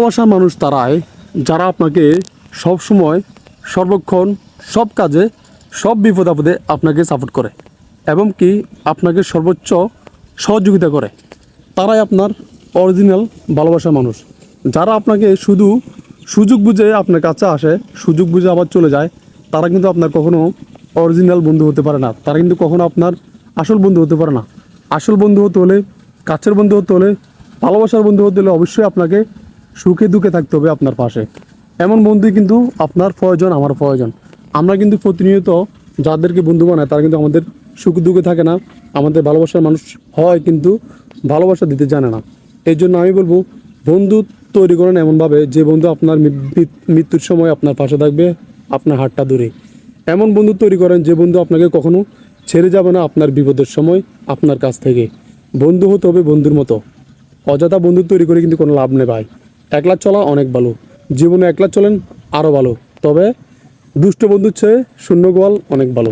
ভালোবাসার মানুষ তারাই যারা আপনাকে সব সময় সর্বক্ষণ সব কাজে সব বিপদ আপদে আপনাকে সাপোর্ট করে এবং কি আপনাকে সর্বোচ্চ সহযোগিতা করে। তারাই আপনার অরিজিনাল ভালোবাসার মানুষ। যারা আপনাকে শুধু সুযোগ বুঝে আপনার কাছে আসে, সুযোগ বুঝে আবার চলে যায়, তারা কিন্তু আপনার কখনো অরিজিনাল বন্ধু হতে পারে না। তারা কিন্তু কখনো আপনার আসল বন্ধু হতে পারে না। আসল বন্ধু হতে হলে, কাছের বন্ধু হতে হলে, ভালোবাসার বন্ধু হতে হলে অবশ্যই আপনাকে সুখে দুঃখে থাকতে হবে আপনার পাশে। এমন বন্ধুই কিন্তু আপনার প্রয়োজন, আমার প্রয়োজন। আমরা কিন্তু প্রতিনিয়ত যাদেরকে বন্ধু বানায় তারা কিন্তু আমাদের সুখ দুঃখে থাকে না, আমাদের ভালোবাসার মানুষ হয় কিন্তু ভালোবাসা দিতে জানে না। এই জন্য আমি বলবো, বন্ধু তৈরি করেন এমনভাবে যে বন্ধু আপনার মৃত্যুর সময় আপনার পাশে থাকবে, আপনার হাতটা ধরে। এমন বন্ধু তৈরি করেন যে বন্ধু আপনাকে কখনো ছেড়ে যাবে না আপনার বিপদের সময় আপনার কাছ থেকে। বন্ধু হতে হবে বন্ধুর মতো। অযথা বন্ধু তৈরি করে কিন্তু কোনো লাভ নেই ভাই। একলা চলা অনেক ভালো, জীবনে একলা চলেন আরও ভালো। তবে দুষ্ট বন্ধুর চেয়ে শূন্য গোয়াল অনেক ভালো।